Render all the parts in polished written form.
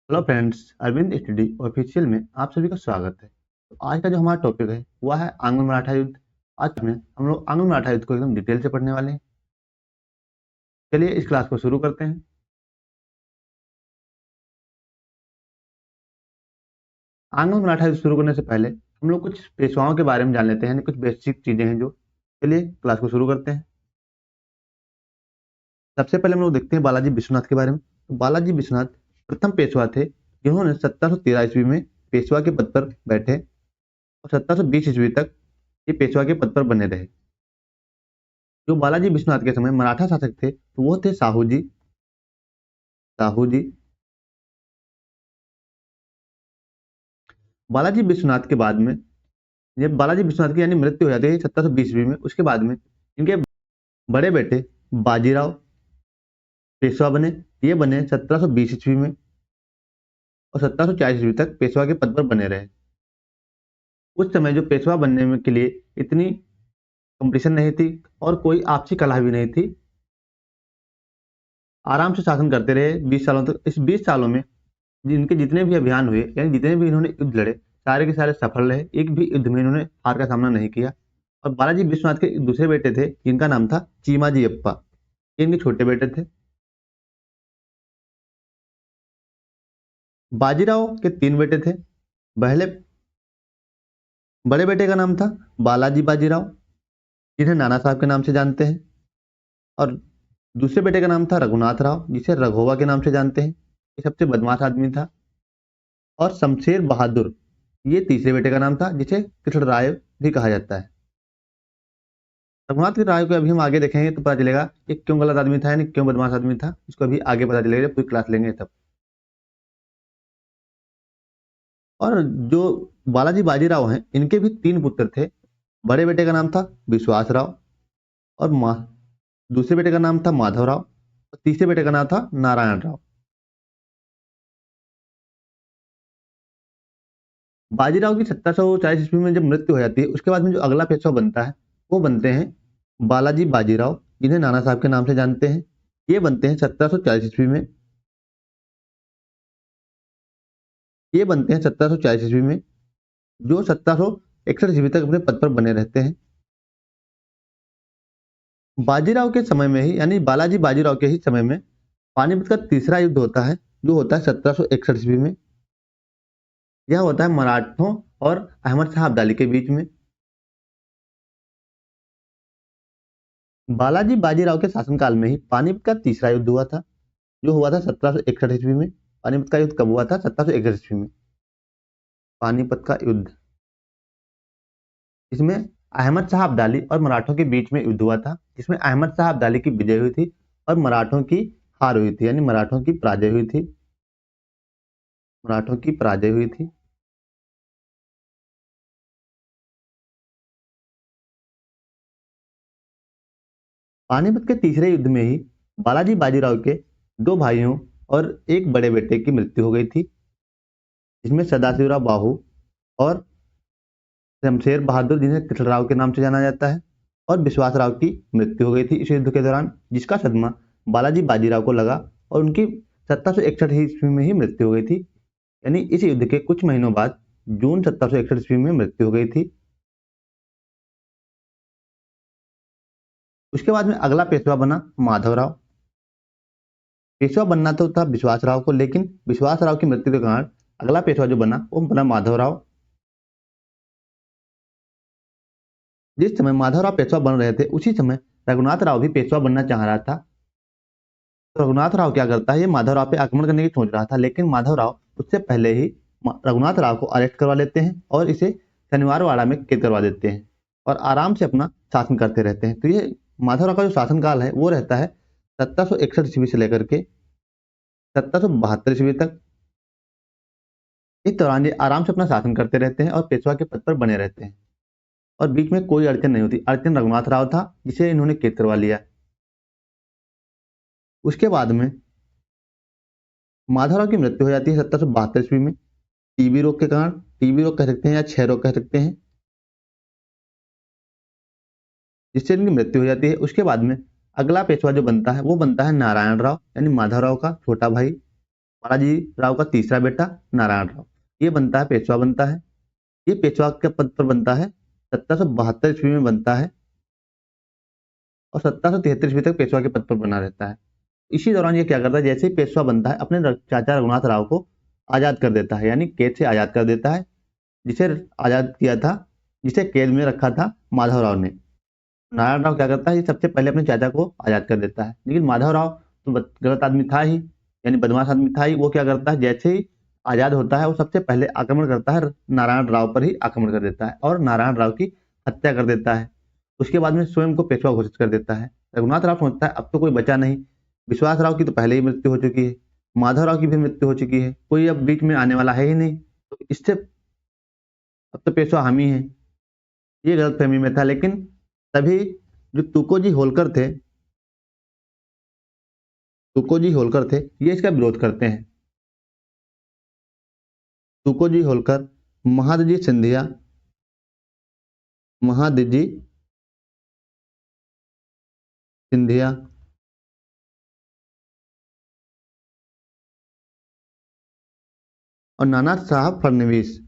Hello friends, Arvind study official में आप सभी का स्वागत है। तो आज का जो हमारा टॉपिक है वह है आंग्ल मराठा युद्ध। आज में हम लोग आंग्ल मराठा युद्ध को एकदम डिटेल से पढ़ने वाले हैं। चलिए इस क्लास को शुरू करते हैं। आंग्ल मराठा युद्ध शुरू करने से पहले हम लोग कुछ पेशवाओं के बारे में जान लेते हैं, कुछ बेसिक चीजें हैं जो। चलिए क्लास को शुरू करते हैं। सबसे पहले हम लोग देखते हैं बालाजी विश्वनाथ के बारे में। तो बालाजी विश्वनाथ प्रथम पेशवा थे जिन्होंने 1713 ईस्वी में पेशवा के पद पर बैठे और 1720 ईस्वी तक ये पेशवा के पद पर बने रहे। जो बालाजी विश्वनाथ के समय मराठा शासक थे तो वो थे साहू जी। बालाजी विश्वनाथ के बाद में जब बालाजी विश्वनाथ की यानी मृत्यु हो जाती है 1720 में, उसके बाद में इनके बड़े बेटे बाजीराव पेशवा बने। ये बने 1720 ईस्वी में और 1740 ईस्वी तक पेशवा के पद पर बने रहे। उस समय जो पेशवा बनने में के लिए इतनी कंपटीशन नहीं थी और कोई आपसी कलह भी नहीं थी। आराम से शासन करते रहे 20 सालों तक। इस 20 सालों में जिनके जितने भी अभियान हुए यानी जितने भी इन्होंने युद्ध लड़े सारे के सारे सफल रहे। एक भी युद्ध में इन्होंने हार का सामना नहीं किया। और बालाजी विश्वनाथ के दूसरे बेटे थे जिनका नाम था चीमाजी अप्पा। ये इनके छोटे बेटे थे। बाजीराव के 3 बेटे थे। पहले बड़े बेटे का नाम था बालाजी बाजीराव, जिन्हें नाना साहब के नाम से जानते हैं। और दूसरे बेटे का नाम था रघुनाथ राव, जिसे रघोवा के नाम से जानते हैं। ये सबसे बदमाश आदमी था। और शमशेर बहादुर, ये तीसरे बेटे का नाम था, जिसे कृष्णराय भी कहा जाता है। रघुनाथ राय को अभी हम आगे देखेंगे तो पता चलेगा कि क्यों गलत आदमी था यानी क्यों बदमाश आदमी था। इसको अभी आगे पता चलेगा जब पूरी क्लास लेंगे तब। और जो बालाजी बाजीराव हैं इनके भी 3 पुत्र थे। बड़े बेटे का नाम था विश्वास राव और दूसरे बेटे का नाम था माधव राव और तीसरे बेटे का नाम था नारायण राव। बाजीराव की 1740 ईस्वी में जब मृत्यु हो जाती है उसके बाद में जो अगला पेशवा बनता है वो बनते हैं बालाजी बाजीराव, जिन्हें नाना साहब के नाम से जानते हैं। ये बनते हैं 1740 ईस्वी में। ये बनते हैं 1740 ईस्वी में, जो 1761 ईस्वी तक अपने पद पर बने रहते हैं। बाजीराव के समय में ही यानी बालाजी बाजीराव के ही समय में पानीपत का तीसरा युद्ध होता है, जो होता है 1761 ईस्वी में। यह होता है मराठों और अहमद शाह अब्दाली के बीच में। बालाजी बाजीराव के शासनकाल में ही पानीपत का तीसरा युद्ध हुआ था, जो हुआ था 1761 ईस्वी में। पानीपत का युद्ध कब हुआ था? 1761 ईस्वी में पानीपत का युद्ध, इसमें अहमद शाह अब्दाली और मराठों के बीच में युद्ध हुआ था, जिसमें अहमद शाह अब्दाली की विजय हुई थी और मराठों की हार हुई थी यानी मराठों की पराजय हुई थी। मराठों की पराजय हुई थी। पानीपत के तीसरे युद्ध में ही बालाजी बाजीराव के 2 भाइयों और एक बड़े बेटे की मृत्यु हो गई थी, जिसमें सदाशिवराव बाहू और शमशेर बहादुर, जिन्हें कृष्णराव के नाम से जाना जाता है, और विश्वास राव की मृत्यु हो गई थी इस युद्ध के दौरान, जिसका सदमा बालाजी बाजीराव को लगा और उनकी 1761 ईस्वी में ही मृत्यु हो गई थी। यानी इस युद्ध के कुछ महीनों बाद जून 1761 ईस्वी में मृत्यु हो गई थी। उसके बाद में अगला पेशवा बना माधवराव। पेशवा बनना तो था विश्वास राव को, लेकिन विश्वास राव की मृत्यु के कारण अगला पेशवा जो बना वो बना माधवराव। जिस समय माधवराव पेशवा बन रहे थे उसी समय रघुनाथ राव भी पेशवा बनना चाह रहा था। तो रघुनाथ राव क्या करता है, ये माधवराव पे आक्रमण करने की सोच रहा था, लेकिन माधवराव उससे पहले ही रघुनाथ राव को अरेस्ट करवा लेते हैं और इसे शनिवार वाड़ा में कैद करवा देते हैं और आराम से अपना शासन करते रहते हैं। तो ये माधवराव का जो शासनकाल है वो रहता है 1761 ईस्वी से लेकर के 1772 ईस्वी तक। इस दौरान ये आराम से अपना शासन करते रहते हैं और पेशवा के पद पर बने रहते हैं और बीच में कोई अड़चन नहीं होती। अड़चन रघुनाथ राव था जिसे इन्होंने कैद करवा लिया। उसके बाद में माधवराव की मृत्यु हो जाती है 1772 ईस्वी में टीबी रोग के कारण। टीबी रोग कह सकते हैं या क्षय रोग कह सकते हैं, जिससे इनकी मृत्यु हो जाती है। उसके बाद में अगला पेशवा जो बनता है वो बनता है नारायण राव यानी माधवराव का छोटा भाई। बालाजी राव का तीसरा बेटा नारायण राव, ये बनता है पेशवा बनता है। ये पेशवा के पद पर बनता है 1772 ईस्वी में बनता है और 1773 ईस्वी तक पेशवा के पद पर बना रहता है। इसी दौरान ये क्या करता है, जैसे ही पेशवा बनता है अपने चाचा रघुनाथ राव को आजाद कर देता है, यानी कैद से आजाद कर देता है, जिसे आजाद किया था, जिसे कैद में रखा था माधव राव ने। नारायण राव क्या करता है, ये सबसे पहले अपने चाचा को आजाद कर देता है, लेकिन माधव राव तो गलत आदमी था ही, यानी बदमाश आदमी था ही। वो क्या करता है, जैसे ही आजाद होता है वो सबसे पहले आक्रमण करता है, नारायण राव पर ही आक्रमण कर देता है और नारायण राव की हत्या कर देता है। उसके बाद में स्वयं को पेशवा घोषित कर देता है। रघुनाथ राव सोचता है अब तो कोई बचा नहीं, विश्वास राव की तो पहले ही मृत्यु हो चुकी है, माधव राव की भी मृत्यु हो चुकी है, कोई अब बीच में आने वाला है ही नहीं, तो इससे अब तो पेशवा हम ही हैं। ये गलतफहमी में था, लेकिन तभी जो तुकोजी होलकर थे, ये इसका विरोध करते हैं। तुकोजी होलकर, महादजी सिंधिया, महादजी सिंधिया और नाना फडणवीस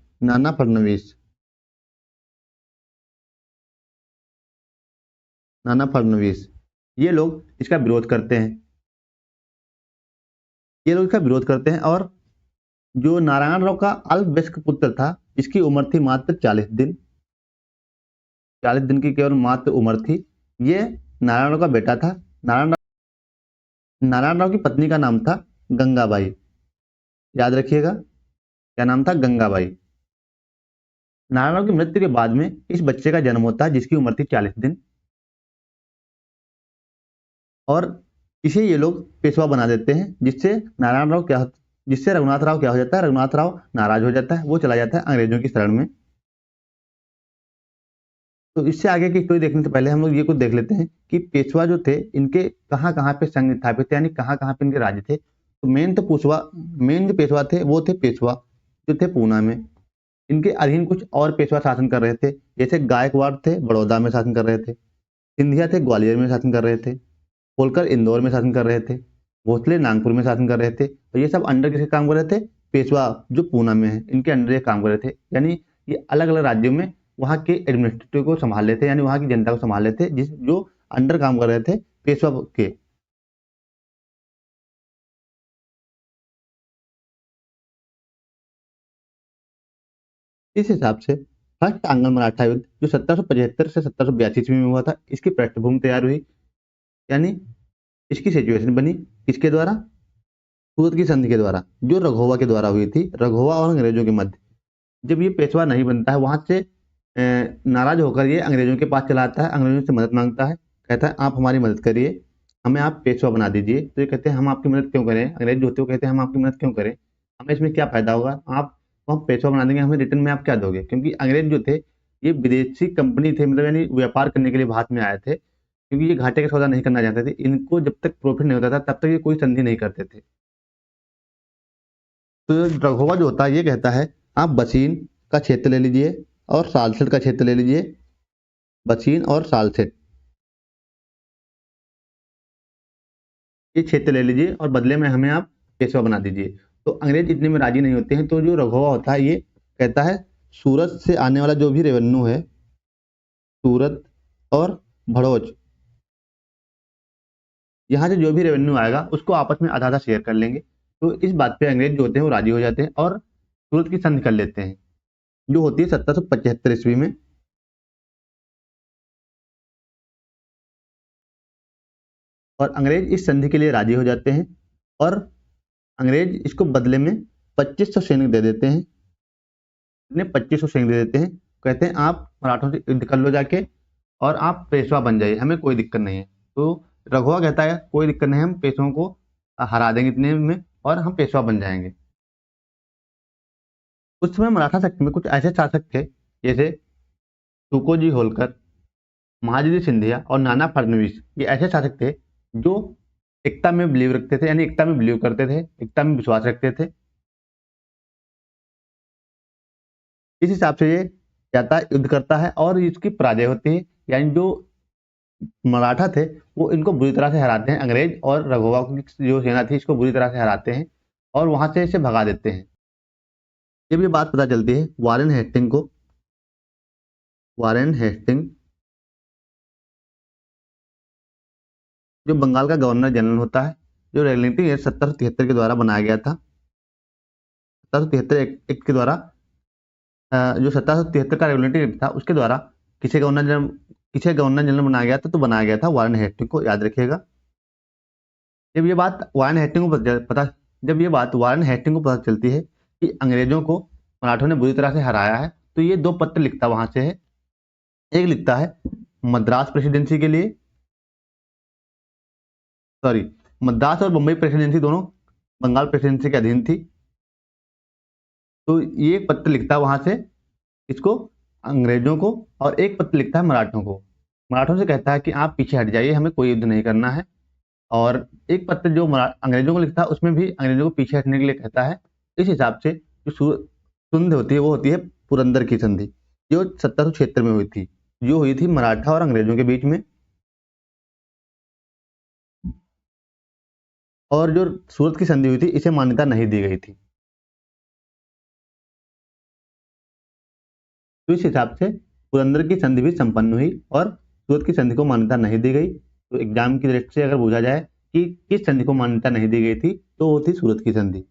नाना फडणवीस, ये लोग इसका विरोध करते हैं। ये लोग इसका विरोध करते हैं और जो नारायण राव का अल्पवयस्क पुत्र था, इसकी उम्र थी मात्र 40 दिन, 40 दिन की केवल मात्र उम्र थी। ये नारायण राव का बेटा था। नारायण राव की पत्नी का नाम था गंगाबाई, याद रखिएगा क्या नाम था, गंगाबाई। नारायण राव की मृत्यु के बाद में इस बच्चे का जन्म होता है, जिसकी उम्र थी 40 दिन, और इसे ये लोग पेशवा बना देते हैं, जिससे रघुनाथ राव क्या हो जाता है, रघुनाथ राव नाराज हो जाता है, वो चला जाता है अंग्रेजों की शरण में। तो इससे आगे की स्टोरी देखने से पहले हम लोग ये कुछ देख लेते हैं कि पेशवा जो थे इनके कहाँ कहाँ पे संघ स्थापित थे, यानी कहाँ कहाँ पे इनके राज्य थे। तो मेन जो पेशवा थे वो थे पेशवा जो थे पूना में। इनके अधीन कुछ और पेशवा शासन कर रहे थे, जैसे गायकवाड़ थे बड़ौदा में शासन कर रहे थे, सिंधिया थे ग्वालियर में शासन कर रहे थे, होलकर इंदौर में शासन कर रहे थे, भोसले नागपुर में शासन कर रहे थे, और ये सब अंडर किसके काम कर रहे थे, पेशवा जो पूना में है इनके अंडर ये काम कर रहे थे। यानी ये अलग अलग राज्यों में वहाँ के एडमिनिस्ट्रेटिव को संभाल लेते, यानी वहाँ की जनता को संभाल लेते, जो अंडर काम कर रहे थे पेशवा के। इस हिसाब से फर्स्ट आंग्ल मराठा युद्ध जो 1775 से 1782 ईस्वी में हुआ था, इसकी पृष्ठभूमि तैयार हुई, यानी इसकी सिचुएशन बनी किसके द्वारा, सूरत की संधि के द्वारा, जो रघोवा के द्वारा हुई थी, रघोवा और अंग्रेजों के मध्य। जब ये पेशवा नहीं बनता है, वहां से नाराज होकर ये अंग्रेजों के पास चला आता है, अंग्रेजों से मदद मांगता है, कहता है आप हमारी मदद करिए, हमें आप पेशवा बना दीजिए। तो ये कहते हैं हम आपकी मदद क्यों करें, अंग्रेज जो होते हैं वो कहते हैं हम आपकी मदद क्यों करें, हमें इसमें क्या फायदा होगा, आप हम पेशवा बना देंगे, हमें रिटर्न में आप क्या दोगे। क्योंकि अंग्रेज जो थे ये विदेशी कंपनी थे, मतलब यानी व्यापार करने के लिए भारत में आए थे, क्योंकि ये घाटे का सौदा नहीं करना चाहते थे, इनको जब तक प्रॉफिट नहीं होता था तब तक ये कोई संधि नहीं करते थे। तो रघुवा जो होता है ये कहता है आप बसीन का क्षेत्र ले लीजिए और सालसेट का क्षेत्र ले लीजिए, बसीन और सालसेट ये क्षेत्र ले लीजिए और बदले में हमें आप पेशवा बना दीजिए। तो अंग्रेज इतने में राजी नहीं होते हैं, तो जो रघुवा होता है ये कहता है सूरत से आने वाला जो भी रेवेन्यू है, सूरत और भड़ोच, यहाँ से जो भी रेवेन्यू आएगा उसको आपस में आधा आधा शेयर कर लेंगे। तो इस बात पे अंग्रेज जो होते हैं वो राजी हो जाते हैं और सूरत की संधि कर लेते हैं, जो होती है 1775 ईस्वी में। और अंग्रेज इस संधि के लिए राजी हो जाते हैं और अंग्रेज इसको बदले में 2500 सैनिक दे देते हैं, इतने 2500 सैनिक दे देते हैं, कहते हैं आप मराठों से युद्ध कर लो जाके और आप पेशवा बन जाइए, हमें कोई दिक्कत नहीं है। तो रघुवा कहता है कोई दिक्कत नहीं, हम पेशवों को हरा देंगे इतने में और हम पेशवा बन जाएंगे। उस समय मराठा शक्ति में कुछ ऐसे शासक थे जैसे तुकोजी होलकर, महादजी सिंधिया और नाना फडणवीस। ये ऐसे शासक थे जो एकता में बिलीव रखते थे, यानी एकता में बिलीव करते थे, एकता में विश्वास रखते थे। इस हिसाब से ये जाता है, युद्ध करता है और इसकी पराजय होती है, यानी जो मराठा थे वो इनको बुरी तरह से हराते हैं अंग्रेज, और रघुवा की जो सेना थी इसको बुरी तरह से हराते हैं। और वहां से इसे भगा देते हैं। जब ये बात पता चलती है वारेन हेस्टिंग को, वारेन हेस्टिंग जो बंगाल का गवर्नर जनरल होता है, जो रेगुलेटिंग एक्ट 1773 के द्वारा बनाया गया था, 1773 एक्ट के द्वारा, जो 1773 का रेगुलेटिंग एक्ट था उसके द्वारा किसे गवर्नर जनरल बनाया गया था, तो बनाया गया था वारेन हेस्टिंग को, याद रखिएगा। जब ये बात वारेन हेस्टिंग को जब ये बात वारेन हेस्टिंग को पता चलती है कि अंग्रेजों को मराठों ने बुरी तरह से हराया है, तो ये 2 पत्र लिखता वहां से है। एक लिखता है मद्रास प्रेसिडेंसी के लिए, सॉरी, मद्रास और बंबई प्रेसिडेंसी दोनों बंगाल प्रेसिडेंसी के अधीन थी, तो ये एक पत्र लिखता है वहां से इसको अंग्रेजों को, और एक पत्र लिखता है मराठों को। मराठों से कहता है कि आप पीछे हट जाइए, हमें कोई युद्ध नहीं करना है। और एक पत्र जो अंग्रेजों को लिखता है उसमें भी अंग्रेजों को पीछे हटने के लिए कहता है। इस हिसाब से जो संधि होती है वो होती है पुरंदर की संधि, जो 1776 में हुई थी, जो हुई थी मराठा और अंग्रेजों के बीच में। और जो सूरत की संधि हुई थी इसे मान्यता नहीं दी गई थी। तो इस हिसाब से पुरंदर की संधि भी संपन्न हुई और सूरत की संधि को मान्यता नहीं दी गई। तो एग्जाम की दृष्टि से अगर पूछा जाए कि किस संधि को मान्यता नहीं दी गई थी, तो वो थी सूरत की संधि।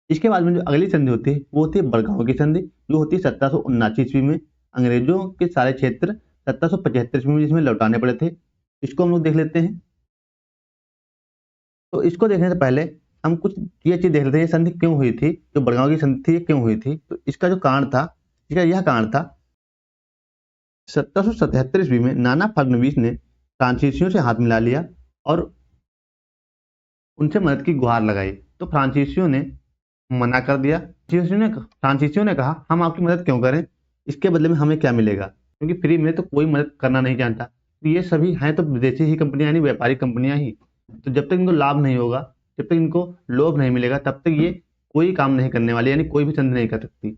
इसके बाद में जो अगली संधि होती है वो होती है बड़गांव की संधि, जो होती है 1779 ईस्वी में। अंग्रेजों के सारे क्षेत्र 1775 ईस्वी में जिसमें लौटाने पड़े थे, इसको हम लोग देख लेते हैं। तो इसको देखने से पहले हम कुछ ये चीज देख लेते हैं, ये संधि क्यों हुई थी, जो बड़गांव की संधि थी क्यों हुई थी। तो इसका जो कारण था, इसका यह कारण था 1777 ईस्वी में नाना फडणवीस ने फ्रांसीसियों से हाथ मिला लिया और उनसे मदद की गुहार लगाई। तो फ्रांसीसियों ने मना कर दिया। फ्रांसीसियों ने कहा हम आपकी मदद क्यों करें, इसके बदले में हमें क्या मिलेगा, क्योंकि फ्री में तो कोई मदद करना नहीं जानता। तो ये सभी हैं तो विदेशी ही कंपनियां, यानी व्यापारिक कंपनियां ही। तो जब तक इनको लाभ नहीं होगा, जब तक इनको लोभ नहीं मिलेगा, तब तक ये कोई काम नहीं करने वाली, यानी कोई भी संधि नहीं कर सकती।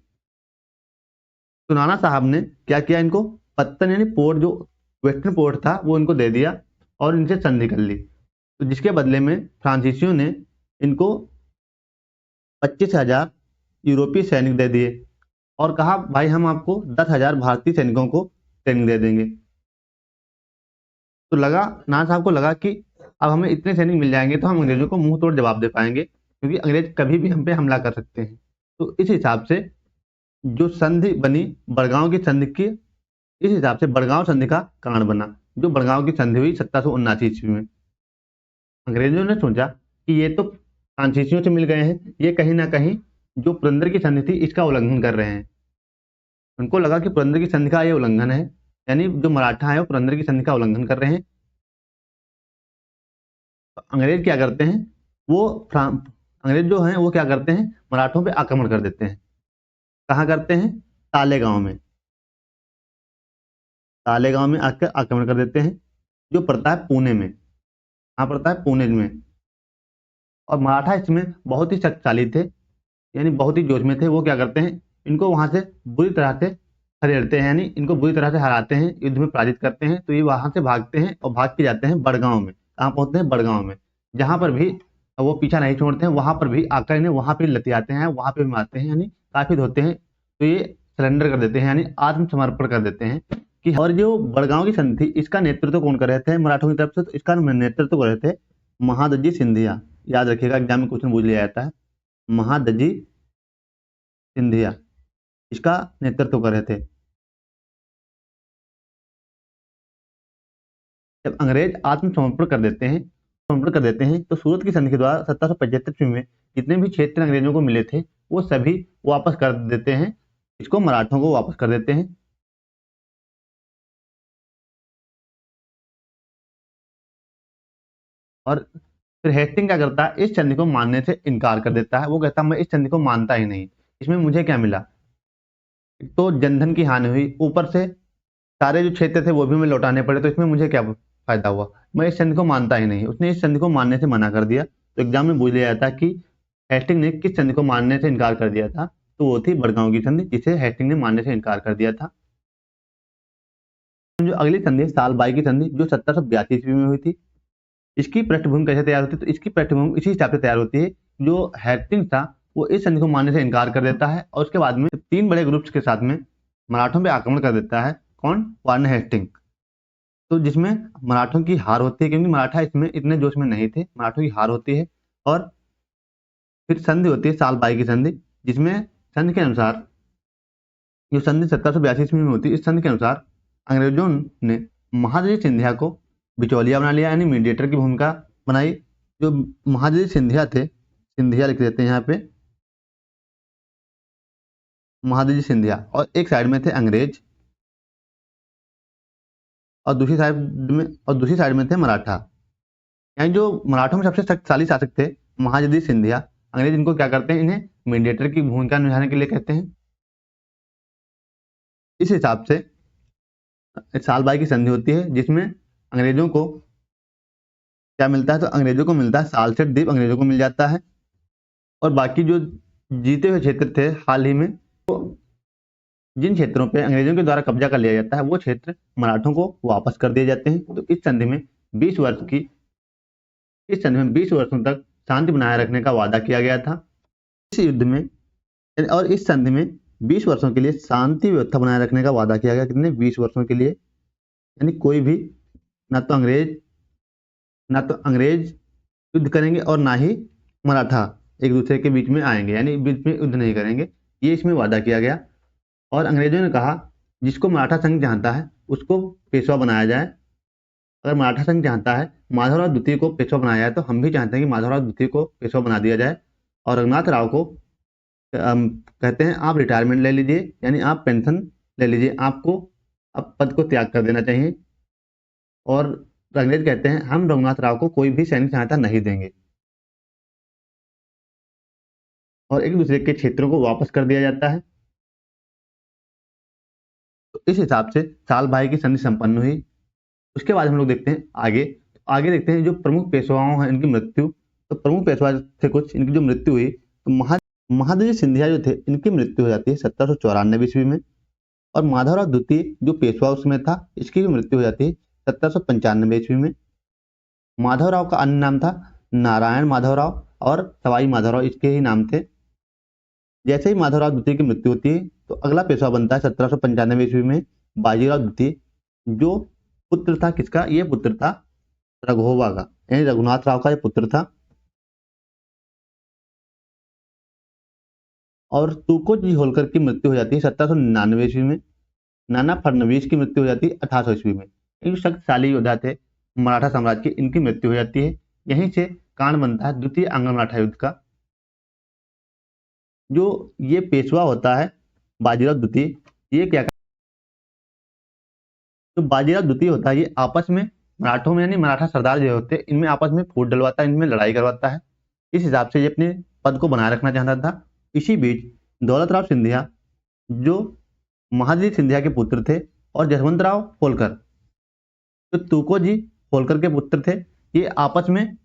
तो नाना साहब ने क्या किया, इनको पत्तन यानी पोर्ट, जो वेस्टर्न पोर्ट था वो इनको दे दिया और इनसे संधि कर ली। तो जिसके बदले में फ्रांसीसियों ने इनको 25,000 यूरोपीय सैनिक दे दिए और कहा भाई हम आपको 10,000 भारतीय सैनिकों को ट्रेनिंग दे देंगे। तो नाना साहब को लगा कि अब हमें इतने सैनिक मिल जाएंगे तो हम अंग्रेजों को मुंह तोड़ जवाब दे पाएंगे, क्योंकि अंग्रेज कभी भी हम पे हमला कर सकते हैं। तो इस हिसाब से जो संधि बनी बड़गांव की संधि की, इस हिसाब से बड़गांव संधि का कारण बना, जो बड़गांव की संधि हुई 1779 ईस्वी में। अंग्रेजों ने सोचा कि ये तो फ्रांसीसियों से मिल गए हैं, ये कहीं ना कहीं जो पुरंदर की संधि थी इसका उल्लंघन कर रहे हैं। उनको लगा कि पुरंदर की संधि का ये उल्लंघन है, यानी जो मराठा है वो पुरंदर की संधि का उल्लंघन कर रहे हैं। तो अंग्रेज क्या करते हैं, अंग्रेज जो हैं वो क्या करते हैं, मराठों पे आक्रमण कर देते हैं। कहाँ करते हैं, तालेगांव में। तालेगांव में आकर आक्रमण कर देते हैं, जो पड़ता है पुणे में। कहाँ पड़ता है, पुणे में। और मराठा इसमें बहुत ही शक्तिशाली थे, यानी बहुत ही जोश में थे। वो क्या करते हैं, इनको वहां से बुरी तरह से खदेड़ते हैं, यानी इनको बुरी तरह से हराते हैं, युद्ध में पराजित करते हैं। तो ये वहां से भागते हैं और भाग के जाते हैं बड़गांव में। कहाँ पहुंचते हैं, बड़गांव में। जहां पर भी वो पीछा नहीं छोड़ते हैं, वहां पर भी आकर इन्हें वहां पे लतियाते हैं, वहां पे भी मारते हैं, यानी काफी धोते हैं। तो ये सरेंडर कर देते हैं, यानी आत्मसमर्पण कर देते हैं कि। और जो बड़गांव की संधि थी इसका नेतृत्व कौन कर रहे थे मराठों की तरफ से, तो इसका नेतृत्व कर रहे थे महादजी सिंधिया। याद रखिएगा, एग्जाम में क्वेश्चन पूछ लिया जाता है। महादजी सिंधिया इसका नेतृत्व कर रहे थे। जब अंग्रेज समर्पण कर देते हैं तो सूरत की संधि के द्वारा 1775 में जितने भी क्षेत्र अंग्रेजों को मिले थे वो सभी वापस कर देते हैं, इसको मराठों को वापस कर देते हैं। और फिर हेस्टिंग क्या करता है, इस संधि को मानने से इनकार कर देता है। वो कहता है मैं इस संधि को मानता ही नहीं, इसमें मुझे क्या मिला, तो जनधन की हानि हुई, ऊपर से सारे जो क्षेत्र थे वो भी हमें लौटाने पड़े, तो इसमें मुझे क्या फायदा हुआ, मैं इस संधि को मानता ही नहीं। उसने इस संधि को मानने से मना कर दिया। तो एग्जाम में पूछ लिया जाता कि हेस्टिंग ने किस संधि को मानने से इनकार कर दिया था, तो वो थी बड़गांव की संधि, जिसे हेस्टिंग ने मानने से इनकार कर दिया था। जो अगली संधि सालबाई की संधि, जो 1782 ईस्वी में हुई थी। इसकी पृष्ठभूमि कैसे तैयार होती है? तो इसकी पृष्ठभूमि इसी हिसाब से तैयार होती है। जो हेस्टिंग्स था वो इस संधि को मानने से इनकार कर देता है और उसके बाद में 3 बड़े ग्रुप्स के साथ में मराठों पे आक्रमण कर देता है। कौन? Warren Hastings. तो जिसमें मराठों की हार होती है, क्योंकि मराठा इसमें इतने जोश में नहीं थे, मराठों की हार होती है। और फिर संधि होती है साल बाई की संधि, जिसमें संधि के अनुसार, जो संधि 1782 ईस्वी में होती है, इस संधि के अनुसार अंग्रेजों ने महादजी सिंधिया को बिचौलिया बना लिया, यानी मीडिएटर की भूमिका बनाई। जो महादजी सिंधिया थे, सिंधिया लिख देते हैं यहाँ पे, महादजी सिंधिया, और एक साइड में थे अंग्रेज और दूसरी साइड में थे मराठा। यानी जो मराठों में सबसे शक्तिशाली शासक थे महादजी सिंधिया, अंग्रेज इनको क्या करते हैं? इन्हें मीडिएटर की भूमिका निभाने के लिए कहते हैं। इस हिसाब से साल बाई की संधि होती है, जिसमें अंग्रेजों को क्या मिलता है? तो अंग्रेजों को मिलता है सालसेट द्वीप, अंग्रेजों को मिल जाता है। और बाकी जो जीते हुए क्षेत्र थे हाल ही में, तो जिन क्षेत्रों पे अंग्रेजों के द्वारा कब्जा कर लिया जाता है वो क्षेत्र मराठों को वापस कर दिए जाते हैं। तो इस संधि में 20 वर्षों तक शांति बनाए रखने का वादा किया गया था। इस युद्ध में और इस संधि में 20 वर्षों के लिए शांति व्यवस्था बनाए रखने का वादा किया गया। कितने? 20 वर्षों के लिए। यानी कोई भी ना तो अंग्रेज युद्ध करेंगे और ना ही मराठा एक दूसरे के बीच में आएंगे, यानी बीच में युद्ध नहीं करेंगे, ये इसमें वादा किया गया। और अंग्रेजों ने कहा जिसको मराठा संघ चाहता है उसको पेशवा बनाया जाए। अगर मराठा संघ चाहता है माधवराव द्वितीय को पेशवा बनाया जाए, तो हम भी चाहते हैं कि माधवराव द्वितीय को पेशवा बना दिया जाए। और रघुनाथ राव को कहते हैं आप रिटायरमेंट ले लीजिए, यानी आप पेंशन ले लीजिए, आपको अब पद को त्याग कर देना चाहिए। और अंग्रेज कहते हैं हम रघुनाथ राव को कोई भी सैनिक सहायता नहीं देंगे, और एक दूसरे के क्षेत्रों को वापस कर दिया जाता है। तो इस हिसाब से साल भाई की संधि संपन्न हुई। उसके बाद हम लोग देखते हैं आगे देखते हैं जो प्रमुख पेशवाओं हैं इनकी मृत्यु। तो प्रमुख पेशवा थे कुछ, इनकी जो मृत्यु हुई, तो महादजी सिंधिया जो थे इनकी मृत्यु हो जाती है 1794 ईस्वी में। और माधवराव द्वितीय जो पेशवा उसमें था, इसकी भी मृत्यु हो जाती है 1795 ईस्वी में। माधवराव का अन्य नाम था नारायण माधवराव और सवाई माधवराव, इसके ही नाम थे। जैसे ही माधवराव द्वितीय की मृत्यु होती है तो अगला पेशवा बनता है 1795 ईस्वी में बाजीराव द्वितीय, जो पुत्र था किसका? ये पुत्र था रघुवा का, यानी रघुनाथ राव का ये पुत्र था। और तुकोजी होलकर की मृत्यु हो जाती है 1799 ईस्वी में। नाना फडणवीस की मृत्यु हो जाती है 1800 ईस्वी में। इन शक्तिशाली योद्धा थे मराठा साम्राज्य की, इनकी मृत्यु हो जाती है। यहीं से कांड बनता है द्वितीय आंग्ल मराठा युद्ध का। जो ये पेशवा होता है बाजीराव द्वितीय, ये क्या, जो बाजीराव द्वितीय होता है ये आपस में मराठों में, यानी मराठा सरदार जो होते हैं इनमें आपस में फूट डलवाता है, इनमें लड़ाई करवाता है। इस हिसाब से ये अपने पद को बनाए रखना चाहता था। इसी बीच दौलत राव सिंधिया जो महादजी सिंधिया के पुत्र थे, और जसवंत राव होलकर जो तुकोजी होलकर के पुत्र थे, ये आपस में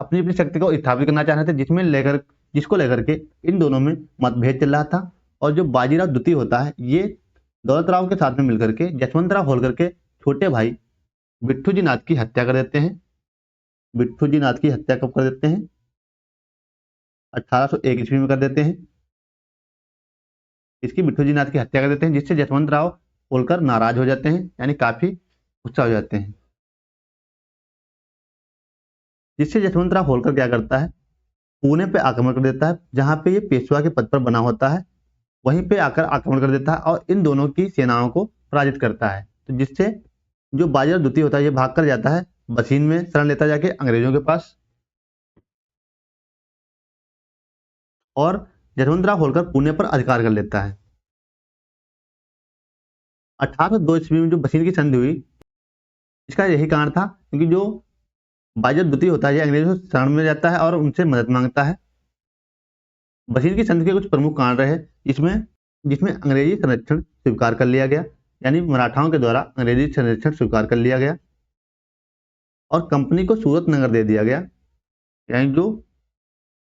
अपनी अपनी शक्ति को स्थापित करना चाह रहे थे, जिसको लेकर के इन दोनों में मतभेद चल रहा था। और जो बाजीराव द्वितीय होता है ये दौलत राव के साथ में मिलकर के जसवंत राव होलकर के छोटे भाई बिट्ठू जी नाथ की हत्या कर देते हैं। बिट्ठू जी नाथ की हत्या कब कर देते हैं? 1801 ईस्वी में कर देते हैं। इसकी बिट्ठू जी नाथ की हत्या कर देते हैं, जिससे जसवंत राव होलकर नाराज हो जाते हैं, यानी काफी गुस्सा हो जाते हैं। जिससे जसवंत राव होलकर क्या करता है? पुणे पे आक्रमण कर देता है, जहां पे ये पेशवा के पद पर बना होता है, वहीं पे आकर आक्रमण कर देता है और इन दोनों की सेनाओं को पराजित करता है। तो जिससे जो बाजीराव द्वितीय होता है ये भाग कर जाता है, बसीन में शरण लेता जाके अंग्रेजों के पास, और जसवंत राव होलकर पुणे पर अधिकार कर लेता है। 1802 ईस्वी में जो बसीन की संधि हुई, इसका यही कारण था, क्योंकि जो बाजीराव द्वितीय होता है ये अंग्रेजों से शरण में जाता है और उनसे मदद मांगता है। बसीन की संधि के कुछ प्रमुख कारण रहे जिसमें अंग्रेजी संरक्षण स्वीकार कर लिया गया, यानी मराठाओं के द्वारा अंग्रेजी संरक्षण स्वीकार कर लिया गया, और कंपनी को सूरत नगर दे दिया गया। यानी जो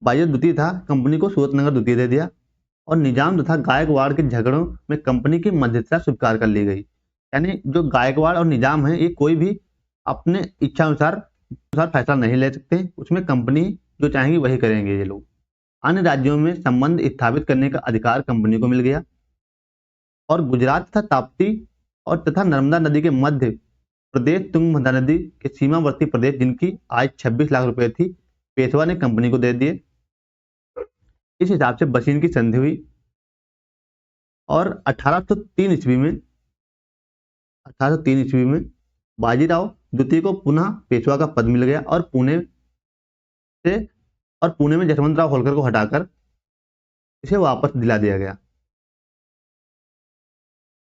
बाजीराव द्वितीय था कंपनी को सूरत नगर द्वितीय दे दिया, और निजाम तथा गायकवाड़ के झगड़ों में कंपनी की मध्यस्थता स्वीकार कर ली गई। यानी जो गायकवाड़ और निजाम है ये कोई भी अपने इच्छा अनुसार अनुसार फैसला नहीं ले सकते, उसमें कंपनी जो चाहेंगी वही करेंगे ये लोग। अन्य राज्यों में संबंध स्थापित करने का अधिकार कंपनी को मिल गया और गुजरात तथा ताप्ती और तथा नर्मदा नदी के मध्य प्रदेश तुंगभद्रा नदी के सीमावर्ती प्रदेश जिनकी आय 26 लाख रुपए थी, पेशवा ने कंपनी को दे दिए। इस हिसाब से बसीन की संधि हुई और 1803 ईस्वी में बाजीराव द्वितीय को पुनः पेशवा का पद मिल गया और पुणे में जसवंतराव होलकर को हटाकर इसे वापस दिला दिया गया।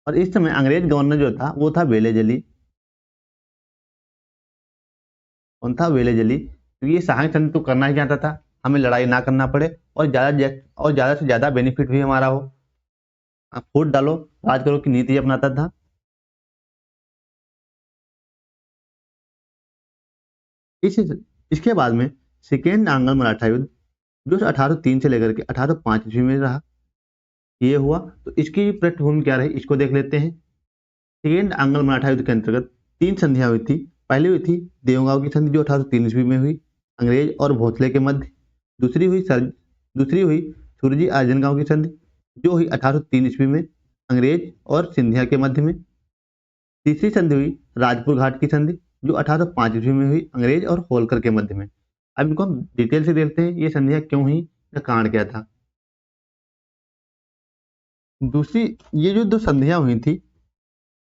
और इस समय अंग्रेज गवर्नर जो था वो था वेलेजली। कौन था? वेलेजली। क्योंकि ये सहायक संधि तो करना ही चाहता था, हमें लड़ाई ना करना पड़े और ज्यादा से ज्यादा बेनिफिट भी हमारा हो। आप फूट डालो, राज करो की नीति अपनाता था। इसके बाद में सेकेंड आंग्ल मराठा युद्ध जो 1803 से लेकर के 1805 ईस्वी में रहा, ये हुआ। तो इसकी पृष्ठभूमि क्या रही इसको देख लेते हैं। सेकेंड आंग्ल मराठा युद्ध के अंतर्गत 3 संधियां हुई थी। पहली हुई थी देवगांव की संधि जो 1803 ईस्वी में हुई अंग्रेज और भोसले के मध्य। दूसरी हुई सुरजी आर्जनगांव की संधि जो हुई 1803 ईस्वी में अंग्रेज और सिंधिया के मध्य में। तीसरी संधि हुई राजपुर घाट की संधि जो 1805 ईस्वी में हुई अंग्रेज और होलकर के मध्य में। अब इनको हम डिटेल से देखते हैं, ये संधियां क्यों हुई, इसका कारण क्या था। दूसरी ये जो 2 संधियां हुई थी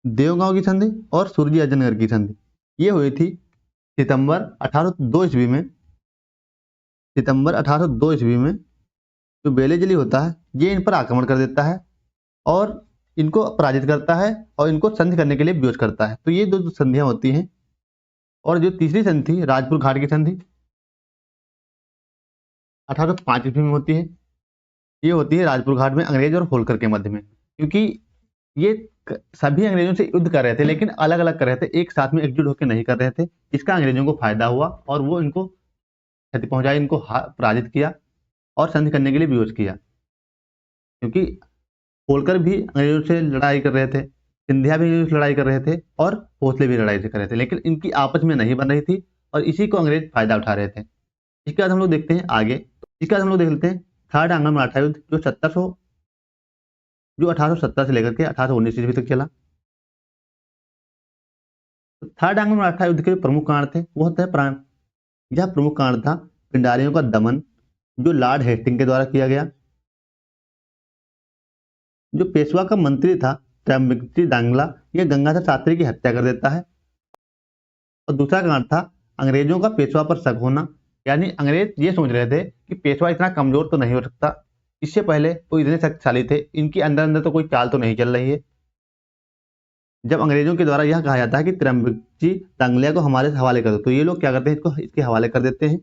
देवगांव की संधि और सुरजी अर्जनगर की संधि, ये हुई थी सितंबर 1802 ईस्वी में। सितंबर 1802 ईस्वी में जो वेलेजली होता है ये इन पर आक्रमण कर देता है और इनको पराजित करता है और इनको संधि करने के लिए विवश करता है। तो ये 2 संधियां होती हैं। और जो तीसरी संधि थी राजपुर घाट की संधि 1805 ईस्वी में होती है। ये होती है राजपुर घाट में अंग्रेज और होलकर के मध्य में। क्योंकि ये सभी अंग्रेजों से युद्ध कर रहे थे लेकिन अलग अलग कर रहे थे, एक साथ में एकजुट होकर नहीं कर रहे थे। इसका अंग्रेजों को फायदा हुआ और वो इनको क्षति पहुंचाई, इनको पराजित किया और संधि करने के लिए विवश किया। क्योंकि होलकर भी अंग्रेजों से लड़ाई कर रहे थे, सिंधिया भी अंग्रेजों से लड़ाई कर रहे थे और भोसले भी लड़ाई से कर रहे थे, लेकिन इनकी आपस में नहीं बन रही थी और इसी को अंग्रेज फायदा उठा रहे थे। इसके बाद हम लोग देखते हैं आगे। इसके बाद हम लोग देख लेते हैं थर्ड आंग्ल मराठा युद्ध जो 1870 से लेकर के 1819 ईस्वी तक चला। थर्ड आंग्ल मराठा युद्ध के प्रमुख कारण थे वो होता है यह प्रमुख कारण था पिंडारियों का दमन जो लॉर्ड हेस्टिंग के द्वारा किया गया। जो पेशवा का मंत्री था त्र्यंबकजी दांगला, यह गंगाधर शास्त्री की हत्या कर देता है। और दूसरा कारण था अंग्रेजों का पेशवा पर शक होना। यानी अंग्रेज ये सोच रहे थे कि पेशवा इतना कमजोर तो नहीं हो सकता, इससे पहले वो इतने शक्तिशाली थे, इनके अंदर अंदर तो कोई चाल तो नहीं चल रही है। जब अंग्रेजों के द्वारा यह कहा जाता है कि त्र्यंबकजी दांगलिया को हमारे हवाले कर दो, तो ये लोग क्या करते हैं, इसको इसके हवाले कर देते हैं।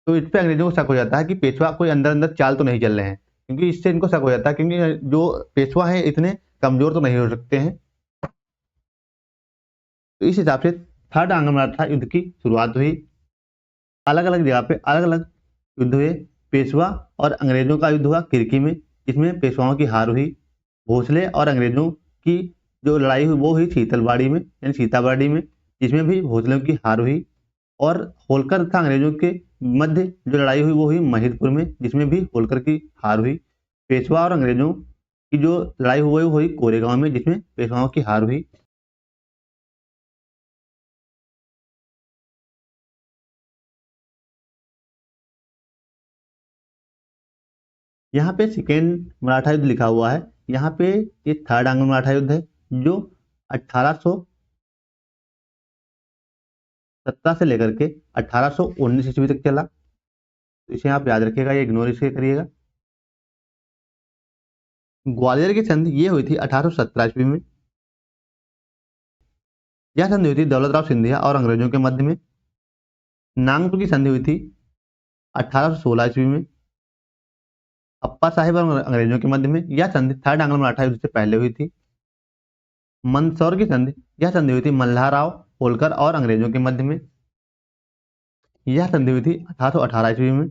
तो इस पे अंग्रेजों को शक हो जाता है कि पेशवा कोई अंदर अंदर चाल तो नहीं चल रहे हैं, क्योंकि इससे इनको शक हो जाता है क्योंकि जो पेशवा है इतने कमजोर तो नहीं हो सकते हैं। तो इस हिसाब से थर्ड आंग्ल मराठा युद्ध की शुरुआत हुई। अलग अलग जगह पे अलग अलग युद्ध हुए। पेशवा और अंग्रेजों का युद्ध हुआ किरकी में, इसमें पेशवाओं की हार हुई। भोसले और अंग्रेजों की जो लड़ाई हुई वो हुई शीतलवाड़ी में यानी सीताबर्डी में, जिसमें भी भोसलों की हार हुई। और होलकर तथा अंग्रेजों के मध्य जो लड़ाई हुई वो हुई महिदपुर में, जिसमें भी होलकर की हार हुई। पेशवा और अंग्रेजों की जो लड़ाई हुई वो हुई कोरेगांव में, जिसमें पेशवाओं की हार हुई। यहाँ पे सेकेंड मराठा युद्ध लिखा हुआ है, यहाँ पे ये थर्ड आंग्ल मराठा युद्ध है जो 1817 से लेकर के 1819 ईस्वी तक चला। तो इसे आप याद रखिएगा, ये इग्नोर इसे करिएगा। ग्वालियर की संधि ये हुई थी 1817 ईस्वी में। यह संधि हुई थी दौलत राव सिंधिया और अंग्रेजों के मध्य में। नागपुर की संधि हुई थी 1816 ईस्वी में अप्पा साहिब और अंग्रेजों के मध्य में। यह संधि थर्ड आंग्ल मराठा युद्ध से पहले हुई थी। मंदसौर की संधि, यह संधि हुई थी मल्हाराव होलकर और अंग्रेजों के मध्य में। यह संधि हुई थी 1818 ईस्वी में।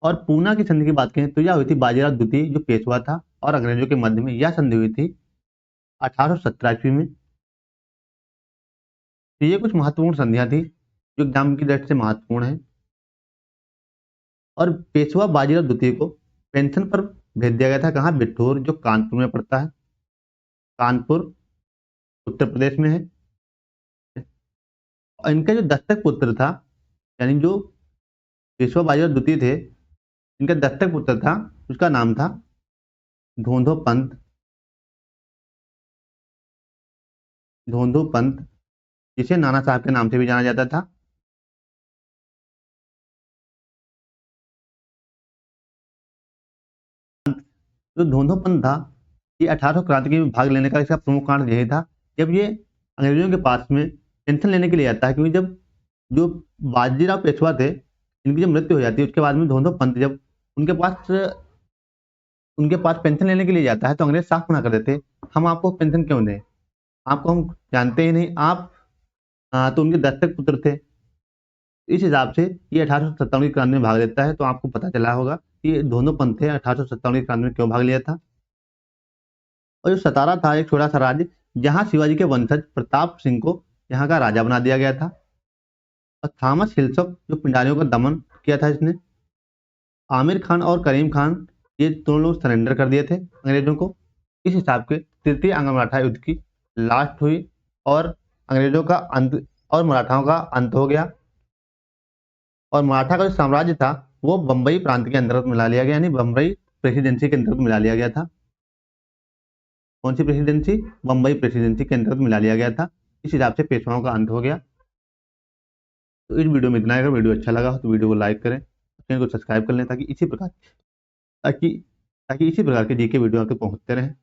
और पूना की संधि की बात करें तो यह हुई थी बाजीराव द्वितीय जो पेशवा था और अंग्रेजों के मध्य में। यह संधि हुई थी 1817 ईस्वी में। तो ये कुछ महत्वपूर्ण संधियां थी जो एग्जाम की दृष्टि से महत्वपूर्ण है। और पेशवा बाजीराव द्वितीय को पेंशन पर भेज दिया गया था, कहाँ? बिठूर, जो कानपुर में पड़ता है। कानपुर उत्तर प्रदेश में है। और इनका जो दत्तक पुत्र था, यानी जो पेशवा बाजीराव द्वितीय थे, इनका दत्तक पुत्र था, उसका नाम था धोंधो पंत। धोंधो पंत, जिसे नाना साहब के नाम से भी जाना जाता था। जो धोंधो पंत था, ये 1800 क्रांति में भाग लेने का इसका प्रमुख कारण यही था। जब ये अंग्रेजों के पास में पेंशन लेने के लिए आता है, क्योंकि जब जो बाजीराव पेशवा थे, इनकी जब मृत्यु हो जाती है, उसके बाद में धोंधो पंत जब उनके पास पेंशन लेने के लिए जाता है, तो अंग्रेज साफ मना कर देते, हम आपको पेंशन क्यों दें, आपको हम जानते ही नहीं, आप तो उनके दत्तक पुत्र थे। इस हिसाब से ये 1857 की क्रांति में भाग लेता है। तो आपको पता चला होगा कि ये दोनों पंथ थे 1857 की क्रांति में क्यों भाग लिया था। और जो सतारा था, एक छोटा सा राज्य, जहां शिवाजी के वंशज प्रताप सिंह को यहाँ का राजा बना दिया गया था। और थॉमस हिल्सॉप, जो पिंडारियों का दमन किया था इसने। आमिर खान और करीम खान, ये दोनों लोग सरेंडर कर दिए थे अंग्रेजों को। इस हिसाब के तृतीय अंग मराठा युद्ध की लास्ट हुई और अंग्रेजों का अंत और मराठाओं का अंत हो गया। और मराठा का जो साम्राज्य था वो बंबई प्रांत के अंतर्गत मिला लिया गया, यानी बंबई प्रेसिडेंसी के अंतर्गत मिला लिया गया था। कौन सी प्रेसिडेंसी? बंबई प्रेसिडेंसी के अंतर्गत मिला लिया गया था। इस हिसाब से पेशवाओं का अंत हो गया। तो इस वीडियो में इतना है। अगर वीडियो अच्छा लगा हो तो वीडियो को लाइक करें, चैनल को सब्सक्राइब कर लें, ताकि इसी प्रकार के जीके वीडियो आपके पहुंचते रहें।